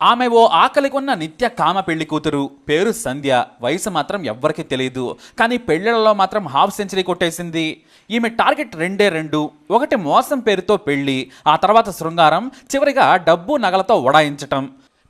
ఆమె ఓ ఆకలికొన్న నిత్య కామ పెళ్లి కూతురు. పేరు సంధ్య. వయసు మాత్రం ఎవ్వరికీ తెలియదు. కానీ పెళ్లిళ్లలో మాత్రం హాఫ్ సెంచరీ కొట్టేసింది. ఈమె టార్గెట్ రెండే రెండు. ఒకటి మోసం పేరుతో పెళ్లి, ఆ తర్వాత శృంగారం, చివరిగా డబ్బు నగలతో ఉడాయించటం.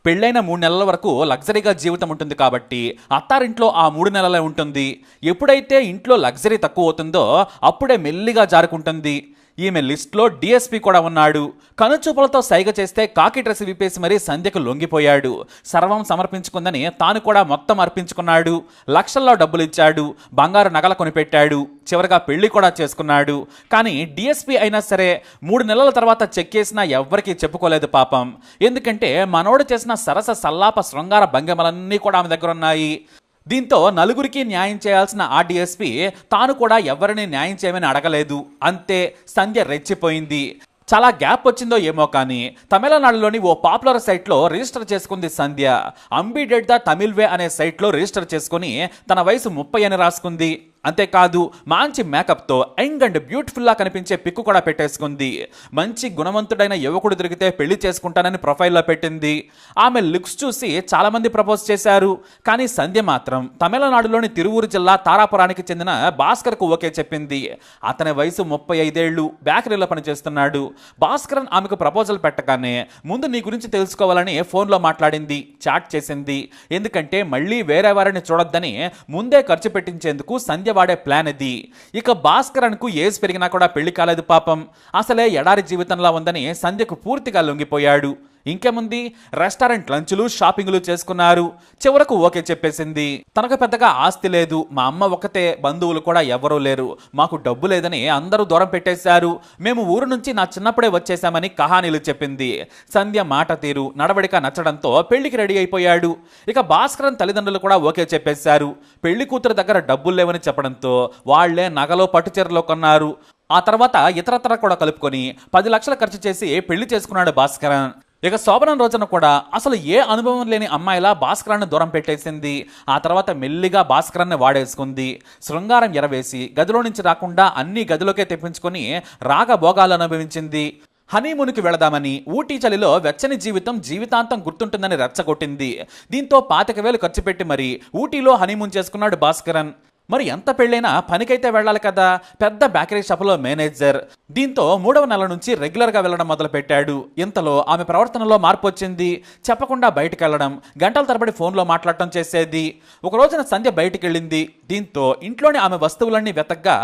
పెళ్ళైన 3 నెలల వరకు లగ్జరీగా జీవితం ఉంటుంది కాబట్టి అత్తారింట్లో ఆ 3 నెలలే ఉంటుంది. ఎప్పుడైతే ఇంట్లో లగ్జరీ తక్కువ అవుతుందో అప్పుడే మెల్లిగా జారుకుంటుంది. ఈమె లిస్ట్లో డిఎస్పీ కూడా ఉన్నాడు. కనుచూపులతో సైగ చేస్తే కాకి డ్రెస్ విప్పేసి మరీ సంధ్యకు లొంగిపోయాడు. సర్వం సమర్పించుకుందని తాను కూడా మొత్తం అర్పించుకున్నాడు. లక్షల్లో డబ్బులు ఇచ్చాడు, బంగారు నగల కొనిపెట్టాడు, చివరిగా పెళ్లి కూడా చేసుకున్నాడు. కానీ డిఎస్పీ అయినా సరే 3 నెలల తర్వాత చెక్ చేసినా ఎవ్వరికీ చెప్పుకోలేదు పాపం. ఎందుకంటే మనోడు చేసిన సరస సల్లాప శృంగార భంగిమలన్నీ కూడా ఆమె దగ్గర ఉన్నాయి. దీంతో నలుగురికి న్యాయం చేయాల్సిన ఆ డిఎస్పీ తాను కూడా ఎవరిని న్యాయం చేయమని అడగలేదు. అంతే, సంధ్య రెచ్చిపోయింది. చాలా గ్యాప్ వచ్చిందో ఏమో కానీ తమిళనాడులోని ఓ పాపులర్ సైట్లో రిజిస్టర్ చేసుకుంది సంధ్య. అంబిడెడ్ ద తమిళ్ వే అనే సైట్లో రిజిస్టర్ చేసుకుని తన వయసు 30 అని రాసుకుంది. అంతేకాదు, మంచి మేకప్తో యంగ్ అండ్ బ్యూటిఫుల్లా కనిపించే పిక్కు కూడా పెట్టేసుకుంది. మంచి గుణవంతుడైన యువకుడు దొరికితే పెళ్లి చేసుకుంటానని ప్రొఫైల్లో పెట్టింది. ఆమె లుక్స్ చూసి చాలామంది ప్రపోజ్ చేశారు. కానీ సంధ్య మాత్రం తమిళనాడులోని తిరువూరు జిల్లా తారాపురానికి చెందిన భాస్కర్కు ఓకే చెప్పింది. అతని వయసు 35 ఏళ్లు, బేకరీలో పనిచేస్తున్నాడు. భాస్కరన్ ఆమెకు ప్రపోజల్ పెట్టగానే ముందు నీ గురించి తెలుసుకోవాలని ఫోన్లో మాట్లాడింది, చాట్ చేసింది. ఎందుకంటే మళ్ళీ వేరే వారిని చూడొద్దని ముందే ఖర్చు పెట్టించేందుకు సంధ్య వాడే ప్లాన్ ఇది. ఇక భాస్కరన్కు ఏజ్ పెరిగినా కూడా పెళ్లి కాలేదు పాపం. అసలే ఎడారి జీవితంలా ఉందని సంధ్యకు పూర్తిగా లొంగిపోయాడు. ఇంకేముంది, రెస్టారెంట్ లంచులు, షాపింగ్లు చేసుకున్నారు. చివరకు ఓకే చెప్పేసింది. తనకు పెద్దగా ఆస్తి లేదు, మా అమ్మ ఒక్కతే, బంధువులు కూడా ఎవరూ లేరు, మాకు డబ్బు లేదని అందరూ దూరం పెట్టేశారు, మేము ఊరు నుంచి నా చిన్నప్పుడే వచ్చేసామని కహానీలు చెప్పింది. సంధ్య మాట తీరు, నడవడిక నచ్చడంతో పెళ్లికి రెడీ అయిపోయాడు. ఇక భాస్కరన్ తల్లిదండ్రులు కూడా ఓకే చెప్పేశారు. పెళ్లి కూతురు దగ్గర డబ్బులు లేవని చెప్పడంతో వాళ్లే నగలో పట్టుచీరలో కొన్నారు. ఆ తర్వాత ఇతరత్ర కూడా కలుపుకొని 10 లక్షలు ఖర్చు చేసి పెళ్లి చేసుకున్నాడు భాస్కరన్. ఇక శోభనం రోజున కూడా అసలు ఏ అనుభవం లేని అమ్మాయిలా భాస్కరాన్ని దూరం పెట్టేసింది. ఆ తర్వాత మెల్లిగా భాస్కరాన్ని వాడేసుకుంది. శృంగారం ఎరవేసి గదిలో నుంచి రాకుండా అన్ని గదిలోకే తెప్పించుకొని రాగభోగాలు అనుభవించింది. హనీమూన్కి వెళదామని ఊటీ చలిలో వెచ్చని జీవితం జీవితాంతం గుర్తుంటుందని రెచ్చగొట్టింది. దీంతో 25,000 ఖర్చు పెట్టి మరి ఊటీలో హనీమూన్ చేసుకున్నాడు భాస్కరన్. మరి ఎంత పెళ్ళైనా పనికైతే వెళ్ళాలి కదా. పెద్ద బేకరీ షాపులో మేనేజర్. దీంతో 3వ నెల నుంచి రెగ్యులర్గా వెళ్ళడం మొదలుపెట్టాడు. ఇంతలో ఆమె ప్రవర్తనలో మార్పు వచ్చింది. చెప్పకుండా బయటకు వెళ్ళడం, గంటల తరబడి ఫోన్లో మాట్లాడటం చేసేది. ఒక రోజున సంధ్య బయటికి వెళ్ళింది. దీంతో ఇంట్లోని ఆమె వస్తువులన్నీ వెతగ్గా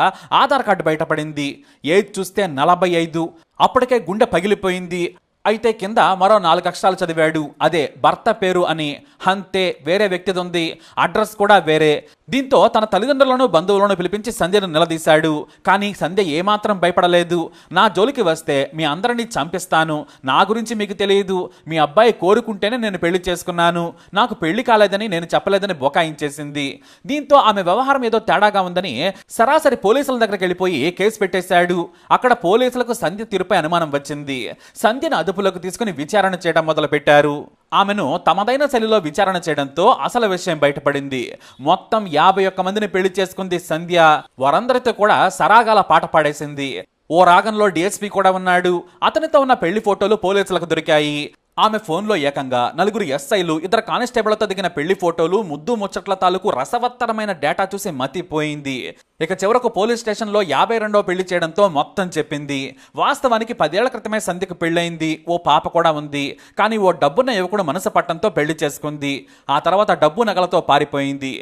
ఆధార్ కార్డు బయటపడింది. ఏజ్ చూస్తే 45. అప్పటికే గుండె పగిలిపోయింది. అయితే కింద మరో 4 అక్షరాలు చదివాడు. అదే భర్త పేరు అని. అంతే, వేరే వ్యక్తిది ఉంది, అడ్రస్ కూడా వేరే. దీంతో తన తల్లిదండ్రులను బంధువులను పిలిపించి సంధ్యను నిలదీశాడు. కానీ సంధ్య ఏమాత్రం భయపడలేదు. నా జోలికి వస్తే మీ అందరినీ చంపిస్తాను, నా గురించి మీకు తెలియదు, మీ అబ్బాయి కోరుకుంటేనే నేను పెళ్లి చేసుకున్నాను, నాకు పెళ్లి కాలేదని నేను చెప్పలేదని బొకాయించేసింది. దీంతో ఆమె వ్యవహారం ఏదో తేడాగా ఉందని సరాసరి పోలీసుల దగ్గరికి వెళ్ళిపోయి కేసు పెట్టేశాడు. అక్కడ పోలీసులకు సంధ్య తీరుపై అనుమానం వచ్చింది. సంధ్యను అదుపులోకి తీసుకుని విచారణ చేయడం మొదలుపెట్టారు. ఆమెను తమదైన శైలిలో విచారణ చేయడంతో అసలు విషయం బయటపడింది. మొత్తం 51 మందిని పెళ్లి చేసుకుంది సంధ్య. వారందరితో కూడా సరాగాల పాట పాడేసింది. ఓ రాగంలో డిఎస్పీ కూడా ఉన్నాడు. అతనితో ఉన్న పెళ్లి ఫోటోలు పోలీసులకు దొరికాయి. ఆమె ఫోన్లో ఏకంగా 4 ఎస్ఐలు, 2 కానిస్టేబుళ్లతో దిగిన పెళ్లి ఫోటోలు, ముద్దు ముచ్చట్ల తాలూకు రసవత్తరమైన డేటా చూసి మతిపోయింది. ఇక చివరకు పోలీస్ స్టేషన్లో 52వ పెళ్లి చేయడంతో మొత్తం చెప్పింది. వాస్తవానికి 10 ఏళ్ల క్రితమే సంధ్యకు పెళ్ళయింది. ఓ పాప కూడా ఉంది. కానీ ఓ డబ్బున్న యువకుడు మనసు పట్టంతో పెళ్లి చేసుకుంది. ఆ తర్వాత డబ్బు నగలతో పారిపోయింది.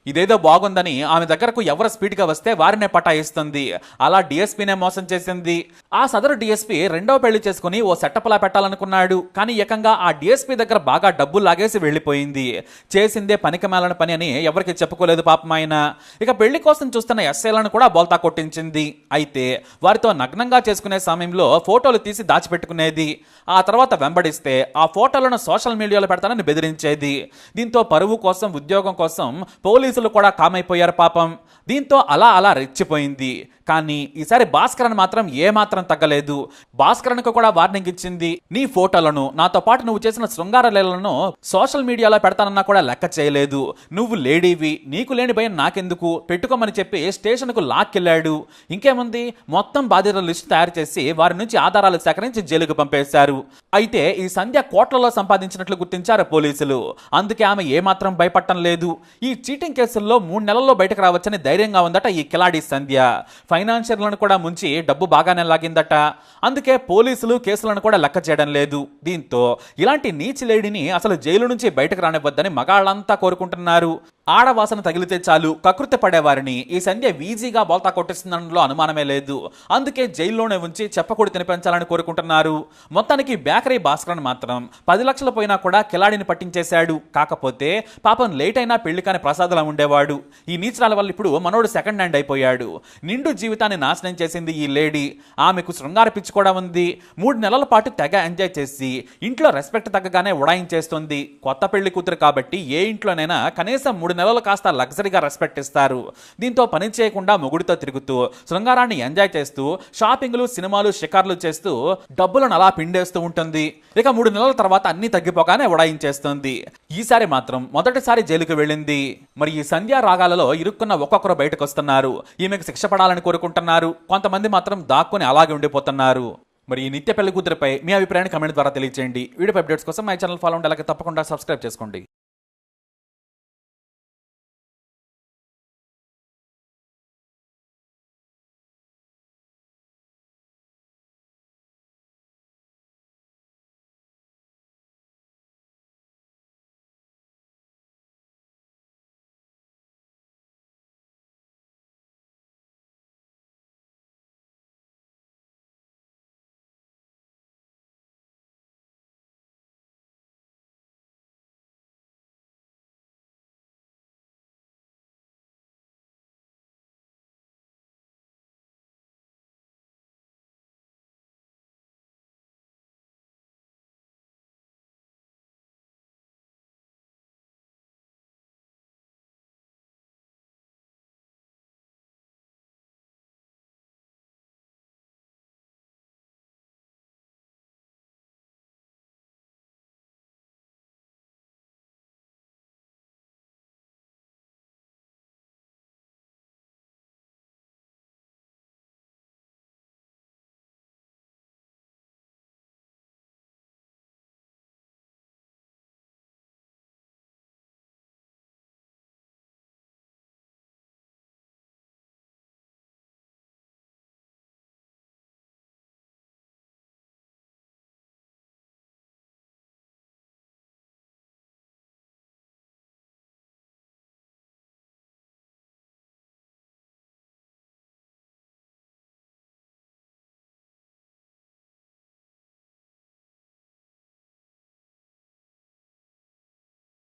ఇదేదో బాగుందని ఆమె దగ్గరకు ఎవరు స్పీడ్గా వస్తే వారినే పటాయిస్తుంది. అలా డిఎస్పీనే మోసం చేసింది. ఆ సదరు డిఎస్పీ 2వ పెళ్లి చేసుకుని ఓ సెటప్లా పెట్టాలనుకున్నాడు. కానీ ఏకంగా ఆ డిఎస్పీ దగ్గర బాగా డబ్బులు లాగేసి వెళ్ళిపోయింది. చేసిందే పనికిమాలిన పని అని ఎవరికి చెప్పుకోలేదు పాపం ఆయన. ఇక పెళ్లి కోసం చూస్తున్న ఎస్ఐలను కూడా బోల్తా కొట్టించింది. అయితే వారితో నగ్నంగా చేసుకునే సమయంలో ఫోటోలు తీసి దాచిపెట్టుకునేది. ఆ తర్వాత వెంబడిస్తే ఆ ఫోటోలను సోషల్ మీడియాలో పెడతానని బెదిరించేది. దీంతో పరువు కోసం, ఉద్యోగం కోసం పోలీసు పోలీసులు కూడా కామైపోయారు పాపం. దీంతో అలా అలా రెచ్చిపోయింది. కానీ ఈసారి భాస్కరన్ మాత్రం ఏమాత్రం తగ్గలేదు. భాస్కరన్కు కూడా వార్నింగ్ ఇచ్చింది. నీ ఫోటోలను, నాతో పాటు నువ్వు చేసిన శృంగార లీలలను సోషల్ మీడియాలో పెడతానన్నా కూడా లెక్క చేయలేదు. నువ్వు లేడీవి, నీకు లేని భయం నాకెందుకు, పెట్టుకోమని చెప్పి స్టేషన్కు లాక్కెళ్ళాడు. ఇంకేముంది, మొత్తం బాధితుల లిస్టు తయారు చేసి వారి నుంచి ఆధారాలు సేకరించి జైలుకు పంపేశారు. అయితే ఈ సంధ్య కోట్లలో సంపాదించినట్లు గుర్తించారు పోలీసులు. అందుకే ఆమె ఏమాత్రం భయపడటం లేదు. ఈ చీటింగ్ కేసుల్లో 3 నెలల్లో బయటకు రావచ్చని ధైర్యంగా ఉందట ఈ కిలాడి సంధ్య. ఫైనాన్షియర్లను కూడా ముంచి డబ్బు బాగానే లాగిందట. అందుకే పోలీసులు కేసులను కూడా లెక్క చేయడం లేదు. దీంతో ఇలాంటి నీచి లేడీని అసలు జైలు నుంచి బయటకు రానివ్వద్దని మగాళ్ళంతా కోరుకుంటున్నారు. ఆడవాసన తగిలితే చాలు కకృతి పడేవారిని ఈ సంధ్య ఈజీగా బోల్తా కొట్టిస్తుందనలో అనుమానమే లేదు. అందుకే జైల్లోనే ఉంచి చెప్పకూడి తినిపించాలని కోరుకుంటున్నారు. మొత్తానికి బేకరీ భాస్కరన్ మాత్రం 10 లక్షలు పోయినా కూడా కిలాడిని పట్టించేశాడు. కాకపోతే పాపం లేట్ అయినా పెళ్లి కాని ప్రసాదలా ఉండేవాడు. ఈ నీచరాల వల్ల ఇప్పుడు మనోడు సెకండ్ హ్యాండ్ అయిపోయాడు. నిండు జీవితాన్ని నాశనం చేసింది ఈ లేడీ. ఆమెకు శృంగార పిచ్చి కూడా ఉంది. 3 నెలల పాటు తెగ ఎంజాయ్ చేసి ఇంట్లో రెస్పెక్ట్ తగ్గగానే ఉడాయించేస్తుంది. కొత్త పెళ్లి కూతురు కాబట్టి ఏ ఇంట్లోనైనా కనీసం 3 నెలలు కాస్త లగ్జరీగా రెస్పెక్ట్ ఇస్తారు. దీంతో పని చేయకుండా మొగుడితో తిరుగుతూ శృంగారాన్ని ఎంజాయ్ చేస్తూ షాపింగ్లు, సినిమాలు, షికార్లు చేస్తూ డబ్బులను అలా పిండేస్తూ ఉంటుంది. ఇక 3 నెలల తర్వాత అన్ని తగ్గిపోగానే ఉడాయించేస్తుంది. ఈసారి మాత్రం మొదటిసారి జైలుకు వెళ్ళింది. మరి ఈ సంధ్యా రాగాలలో ఇరుక్కున్న ఒక్కొక్కరు బయటకు వస్తున్నారు. ఈమెకు శిక్ష పడాలని కోరుకుంటున్నారు. కొంతమంది మాత్రం దాక్కుని అలాగే ఉండిపోతున్నారు. మరి ఈ నిత్య పెళ్లి కూతురుపై మీ అభిప్రాయాన్ని కమెంట్ ద్వారా తెలియజేయండి. వీడియో అప్డేట్స్ కోసం మై ఛానల్ ఫాలో అవ్వండి. అలాగే తప్పకుండా సబ్స్క్రైబ్ చేసుకోండి.